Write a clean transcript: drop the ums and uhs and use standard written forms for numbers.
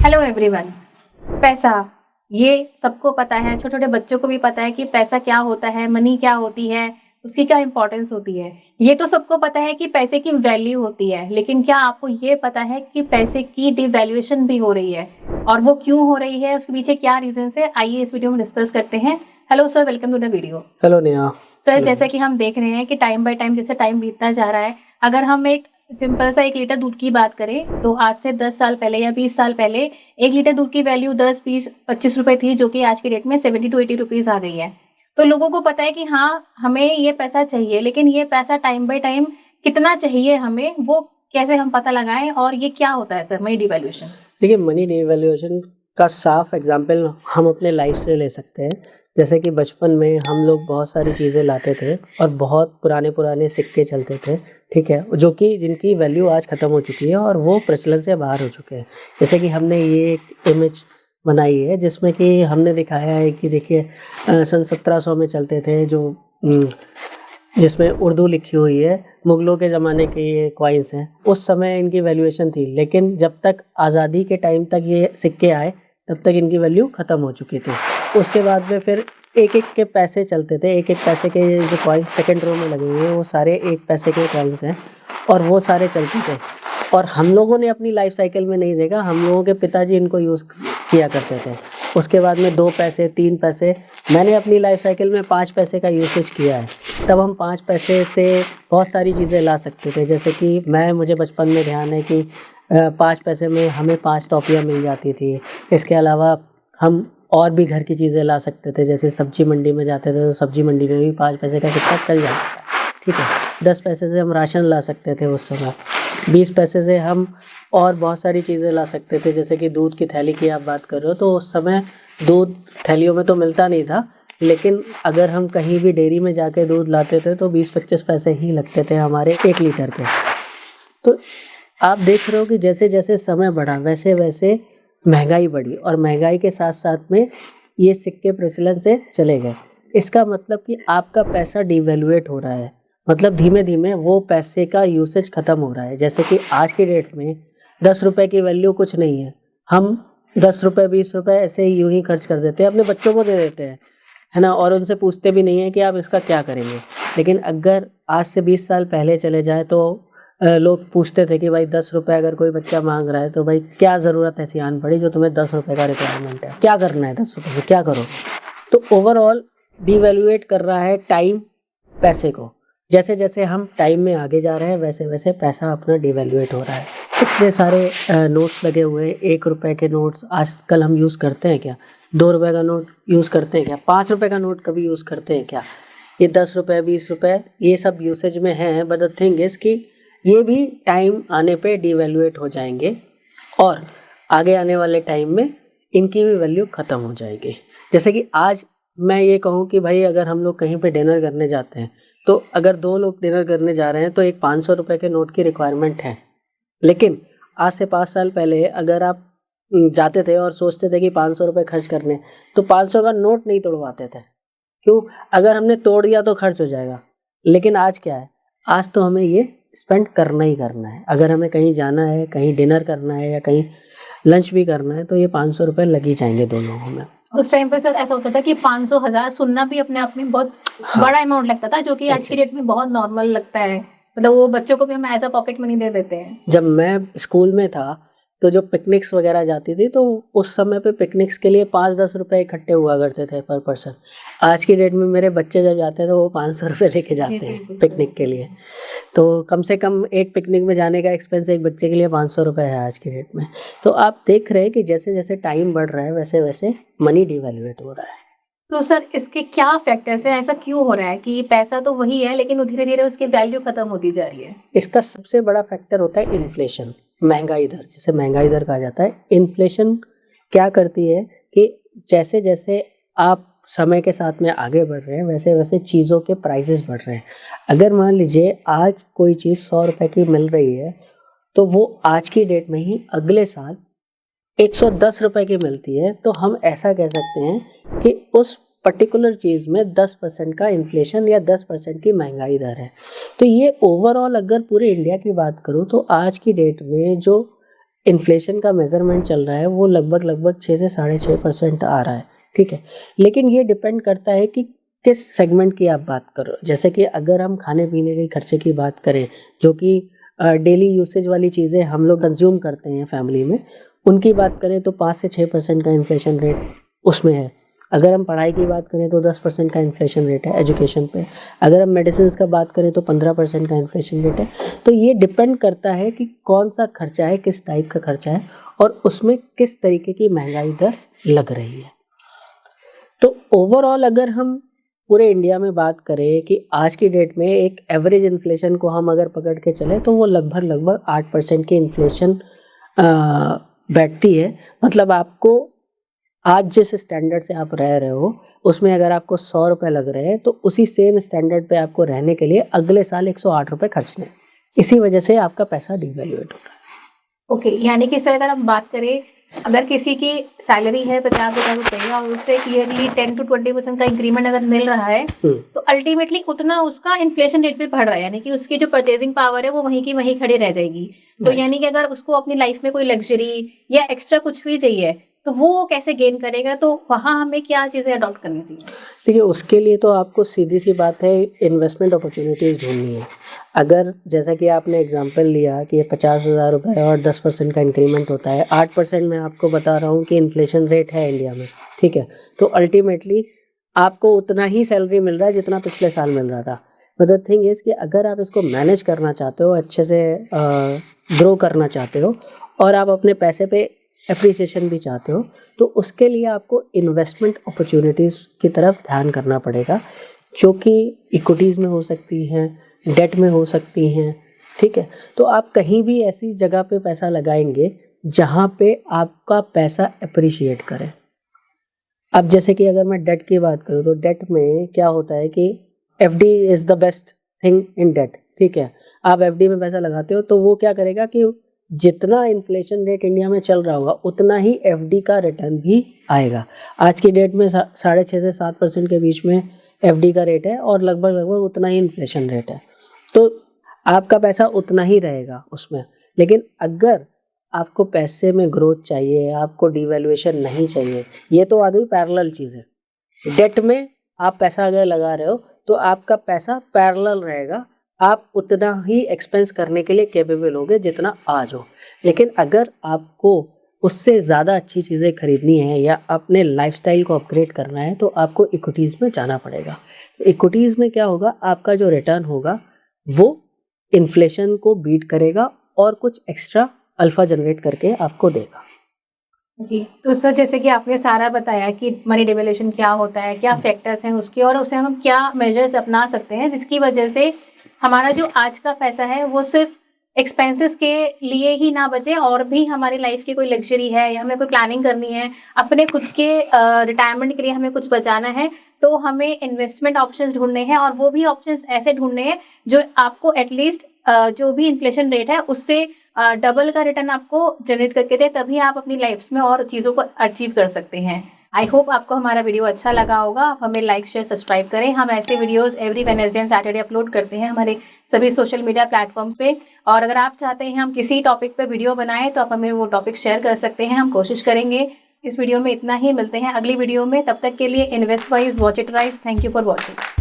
Hello everyone. पैसा, ये सबको पता है, छोटे-छोटे बच्चों को भी पता है कि पैसा क्या होता है, मनी क्या होती है, उसकी क्या इम्पोर्टेंस होती है। ये तो सबको पता है कि पैसे की वैल्यू होती है, लेकिन क्या आपको ये पता है कि पैसे की डिवैल्यूएशन भी हो रही है और वो क्यों हो रही है, उसके पीछे क्या रीज़न्स है? आइए इस वीडियो में डिस्कस करते हैं। Hello sir, welcome to the video. Hello Neha. Sir, hello जैसा कि व्यूअर्स। हम देख रहे हैं कि टाइम बाय टाइम जैसे टाइम बीतता जा रहा है, अगर हम एक सिंपल सा 1 लीटर दूध की बात करें, तो आज से 10 साल पहले या 20 साल पहले 1 लीटर दूध की वैल्यू 10, 20, 25 रुपए थी, जो कि आज की डेट में 70 टू 80 रुपीज़ आ गई है। तो लोगों को पता है कि हाँ, हमें ये पैसा चाहिए, लेकिन ये पैसा टाइम बाय टाइम कितना चाहिए हमें, वो कैसे हम पता लगाएँ और ये क्या होता है सर मनी डिवैल्यूएशन? देखिए, मनी डिवैल्यूएशन का साफ एग्जांपल हम अपने लाइफ से ले सकते हैं। जैसे कि बचपन में हम लोग बहुत सारी चीज़ें लाते थे और बहुत पुराने-पुराने सिक्के चलते थे, ठीक है? जो कि जिनकी वैल्यू आज ख़त्म हो चुकी है और वो प्रचलन से बाहर हो चुके हैं। जैसे कि हमने ये एक इमेज बनाई है जिसमें कि हमने दिखाया है कि देखिए सन 1700 में चलते थे जो जिसमें उर्दू लिखी हुई है, मुगलों के ज़माने के ये कॉइन्स हैं। उस समय इनकी वैल्यूएशन थी, लेकिन जब तक आज़ादी के टाइम तक ये सिक्के आए, तब तक इनकी वैल्यू ख़त्म हो चुकी थी। उसके बाद में फिर एक-एक के पैसे चलते थे, एक-एक पैसे के जो कॉइन्स सेकंड रो में लगे हुए हैं, वो सारे 1 पैसे के कॉइन्स हैं और वो सारे चलते थे। और हम लोगों ने अपनी लाइफ़ साइकिल में नहीं देखा, हम लोगों के पिताजी इनको यूज़ किया करते थे। उसके बाद में 2 पैसे, 3 पैसे, मैंने अपनी लाइफ़ साइकिल में 5 पैसे का यूसेज किया है। तब हम 5 पैसे से बहुत सारी चीज़ें ला सकते थे, जैसे कि मुझे बचपन में ध्यान है कि 5 पैसे में हमें 5 टॉफ़ियाँ मिल जाती थी। इसके अलावा हम और भी घर की चीज़ें ला सकते थे, जैसे सब्ज़ी मंडी में जाते थे, तो सब्ज़ी मंडी में भी 5 पैसे का सिक्का चल जाता था, ठीक है? 10 पैसे से हम राशन ला सकते थे उस समय। 20 पैसे से हम और बहुत सारी चीज़ें ला सकते थे, जैसे कि दूध की थैली की आप बात कर रहे हो, तो उस समय दूध थैलियों में तो मिलता नहीं था, लेकिन अगर हम कहीं भी डेयरी में जाके दूध लाते थे तो 20-25 पैसे ही लगते थे हमारे 1 लीटर के। तो आप देख रहे हो कि जैसे-जैसे समय बढ़ा वैसे-वैसे महँगाई बढ़ी और महँगाई के साथ-साथ में ये सिक्के प्रचलन से चले गए। इसका मतलब कि आपका पैसा डिवैल्यूएट हो रहा है। मतलब धीमे-धीमे वो पैसे का यूसेज खत्म हो रहा है। जैसे कि आज की डेट में ₹10 की वैल्यू कुछ नहीं है। हम ₹10 ₹20 ऐसे ही यूँ ही खर्च कर देते हैं, अपने बच्चों को दे देते हैं। है ना? और उनसे पूछते भी नहीं हैं कि आप इसका क्या करेंगे? लेकिन अगर आज से 20 साल पहले चले जाएँ तो लोग पूछते थे कि भाई ₹10 अगर कोई बच्चा माँग रहा है तो भाई क्या ज़रूरत ऐसी आन पड़ी जो तुम्हें ₹10 का रिक्वायरमेंट है? क्या करना है ₹10 से क्या करोगे? तो ओवरऑल डिवैल्यूएट कर रहा है टाइम पैसे को। जैसे-जैसे हम टाइम में आगे जा रहे हैं वैसे-वैसे पैसा अपना डिवैल्यूएट हो रहा है। इतने सारे नोट्स लगे हुए हैं, ₹1 के नोट्स आजकल हम यूज़ करते हैं क्या? ₹2 का नोट यूज़ करते हैं क्या? ₹5 का नोट कभी यूज़ करते हैं क्या? ये ₹10 ₹20 ये सब यूसेज में हैं, बट द थिंग इज़ कि ये भी टाइम आने पे डिवैल्यूएट हो जाएँगे और आगे आने वाले टाइम में इनकी भी वैल्यू ख़त्म हो जाएगी। जैसे कि आज मैं ये कहूँ कि भाई अगर हम लोग कहीं पे डिनर करने जाते हैं, तो अगर 2 लोग डिनर करने जा रहे हैं तो एक ₹500 के नोट की रिक्वायरमेंट है। लेकिन आज से 5 साल पहले अगर आप जाते थे और सोचते थे कि ₹500 खर्च करने, तो 500 का नोट नहीं तुड़वाते थे। क्यों? अगर हमने तोड़ दिया तो खर्च हो जाएगा। लेकिन आज क्या है? आज तो हमें ये स्पेंड करना ही करना है। अगर हमें कहीं जाना है, कहीं डिनर करना है या कहीं लंच भी करना है, तो ये ₹500 लग ही जाएँगे 2 लोगों में। उस टाइम पे सर ऐसा होता था कि 500 1000 सुनना भी अपने आप में बहुत हाँ, बड़ा अमाउंट लगता था, जो कि आज की एग्ज़ैक्ट डेट में बहुत नॉर्मल लगता है। मतलब वो बच्चों को भी हम एज़ अ पॉकेट मनी दे देते हैं। जब मैं स्कूल में था, तो जो पिकनिक्स वगैरह जाती थी, तो उस समय पे पिकनिक्स के लिए 5-10 रुपए इकट्ठे हुआ करते थे पर पर्सन। आज की डेट में मेरे बच्चे जब जाते हैं, तो वो ₹500 लेके जी, जाते हैं बिल्कुल सर। पिकनिक के लिए। तो कम से कम एक पिकनिक में जाने का एक्सपेंस एक बच्चे के लिए ₹500 है आज की डेट में। तो आप देख रहे हैं कि जैसे-जैसे टाइम बढ़ रहा है, वैसे-वैसे मनी डिवैल्यूएट हो रहा है। तो सर इसके क्या फैक्टर्स हैं? ऐसा क्यों हो रहा है कि पैसा तो वही है, लेकिन वो धीरे-धीरे उसकी वैल्यू खत्म होती जा रही है? इसका सबसे बड़ा फैक्टर होता है इन्फ्लेशन, महँगाई दर, जिसे महँगाई दर कहा जाता है। इन्फ्लेशन क्या करती है कि जैसे-जैसे आप समय के साथ में आगे बढ़ रहे हैं, वैसे-वैसे चीज़ों के प्राइसेस बढ़ रहे हैं। अगर मान लीजिए आज कोई चीज़ ₹100 की मिल रही है, तो वो आज की डेट में ही अगले साल ₹110 की मिलती है, तो हम ऐसा कह सकते हैं कि उस पर्टिकुलर चीज़ में 10% का इन्फ्लेशन या 10% की महँगाई दर है। तो ये ओवरऑल अगर पूरे इंडिया की बात करूँ तो आज की डेट में जो इन्फ्लेशन का मेज़रमेंट चल रहा है वो लगभग 6 से 6.5% आ रहा है, ठीक है। लेकिन ये डिपेंड करता है कि किस सेगमेंट की आप बात कर रहे हो। जैसे कि अगर हम खाने-पीने के खर्चे की बात करें, जो कि डेली यूसेज वाली चीज़ें हम लोग कंज़्यूम करते हैं फैमिली में, उनकी बात करें तो 5 से 6% का इन्फ्लेशन रेट उसमें है। अगर हम पढ़ाई की बात करें तो 10% का इन्फ्लेशन रेट है एजुकेशन पे। अगर हम मेडिसिन्स का बात करें तो 15% का इन्फ्लेशन रेट है। तो ये डिपेंड करता है कि कौन-सा खर्चा है, किस टाइप का खर्चा है और उसमें किस तरीके की महँगाई दर लग रही है। तो ओवरऑल अगर हम पूरे इंडिया में बात करें कि आज की डेट में एक एवरेज इन्फ्लेशन को हम अगर पकड़ के चलें तो वो लगभग 8% की इन्फ्लेशन अ, बैठती है। मतलब आपको आज जिस स्टैंडर्ड से आप रह रहे हो, उसमें अगर आपको ₹100 लग रहे हैं, तो उसी सेम स्टैंडर्ड पे आपको रहने के लिए अगले साल ₹108 खर्चने हैं। इसी वजह से आपका पैसा डिवैल्यूएट हो रहा है। ओके, यानी कि सर अगर हम बात करें, अगर किसी की सैलरी है 50,000 रुपए और उससे ईयरली 10 to 20% का इंक्रीमेंट अगर मिल रहा है, तो अल्टीमेटली उतना उसका इन्फ्लेशन रेट पे बढ़ रहा है, यानी कि उसकी जो परचेजिंग पावर है वो वहीं की वहीं खड़ी रह जाएगी। तो राइट। यानी कि अगर उसको अपनी लाइफ में कोई लग्ज़री या एक्स्ट्रा कुछ भी चाहिए, तो वो कैसे गेन करेगा? तो वहाँ हमें क्या चीज़ें अडॉप्ट करनी चाहिए? देखिए, उसके लिए तो आपको सीधी-सी बात है इन्वेस्टमेंट अपॉर्च्युनिटीज़ ढूँढनी है। अगर जैसा कि आपने एग्ज़ाम्पल लिया कि ये ₹50,000 और 10% का इंक्रीमेंट होता है, 8% मैं आपको बता रहा हूँ कि इन्फ्लेशन रेट है इंडिया में, ठीक है? तो अल्टीमेटली आपको उतना ही सैलरी मिल रहा है जितना पिछले साल मिल रहा था। बट द थिंग इज़ कि अगर आप इसको मैनेज करना चाहते हो, अच्छे से ग्रो करना चाहते हो और आप अपने पैसे पे एप्रिसिएशन भी चाहते हो, तो उसके लिए आपको इन्वेस्टमेंट अपॉर्च्युनिटीज़ की तरफ ध्यान करना पड़ेगा, जो कि इक्विटीज़ में हो सकती हैं, डेट में हो सकती हैं, ठीक है? तो आप कहीं भी ऐसी जगह पे पैसा लगाएँगे, जहाँ पे आपका पैसा एप्रिशिएट करे। अब जैसे कि अगर मैं डेट की बात करूँ, तो डेट में क्या होता है कि FD is the best thing in debt, ठीक है? आप एफडी में पैसा लगाते हो, तो वो क्या करेगा कि जितना इन्फ्लेशन रेट इंडिया में चल रहा होगा, उतना ही एफडी का रिटर्न भी आएगा। आज की डेट में 6.5 से 7% के बीच में एफडी का रेट है और लगभग उतना ही इन्फ्लेशन रेट है। तो आपका पैसा उतना ही रहेगा उसमें। लेकिन अगर आपको पैसे में ग्रोथ चाहिए, आपको डिवैल्यूएशन नहीं चाहिए, ये तो आ गई पैरेलल चीज़ें। डेट में आप पैसा अगर लगा रहे हो, तो आपका पैसा पैरेलल रहेगा। आप उतना ही एक्सपेंस करने के लिए कैपेबल होगे जितना आज हो। लेकिन अगर आपको उससे ज़्यादा अच्छी चीज़ें खरीदनी है या अपने लाइफ़स्टाइल को अपग्रेड करना है, तो आपको इक्विटीज़ में जाना पड़ेगा। इक्विटीज़ में क्या होगा, आपका जो रिटर्न होगा, वो इन्फ्लेशन को बीट करेगा और कुछ एक्स्ट्रा अल्फ़ा जनरेट करके आपको देगा। जी, तो सर जैसे कि आपने सारा बताया कि मनी डिवैल्यूएशन क्या होता है, क्या फैक्टर्स हैं उसके और उसे हम क्या मेजर्स अपना सकते हैं जिसकी वजह से हमारा जो आज का पैसा है वो सिर्फ एक्सपेंसेस के लिए ही ना बचे और भी हमारी लाइफ की कोई लग्जरी है या हमें कोई प्लानिंग करनी है, अपने खुद के रिटायरमेंट के लिए हमें कुछ बचाना है, तो हमें इन्वेस्टमेंट ऑप्शंस ढूँढने हैं और वो भी ऑप्शंस ऐसे ढूँढने हैं जो आपको एटलीस्ट जो भी इन्फ्लेशन रेट है उससे डबल का रिटर्न आपको जनरेट करके दे, तभी आप अपनी लाइफ में और चीज़ों को अचीव कर सकते हैं। आई होप आपको हमारा वीडियो अच्छा लगा होगा। आप हमें लाइक, शेयर, सब्सक्राइब करें। हम ऐसे videos every Wednesday and Saturday upload करते हैं हमारे सभी सोशल मीडिया प्लेटफॉर्म्स पे। और अगर आप चाहते हैं हम किसी टॉपिक पे वीडियो बनाएं तो आप हमें वो टॉपिक शेयर कर सकते हैं, हम कोशिश करेंगे। इस वीडियो में इतना ही, मिलते हैं अगली वीडियो में। तब तक के लिए invest wise, watch it rise. Thank you for watching.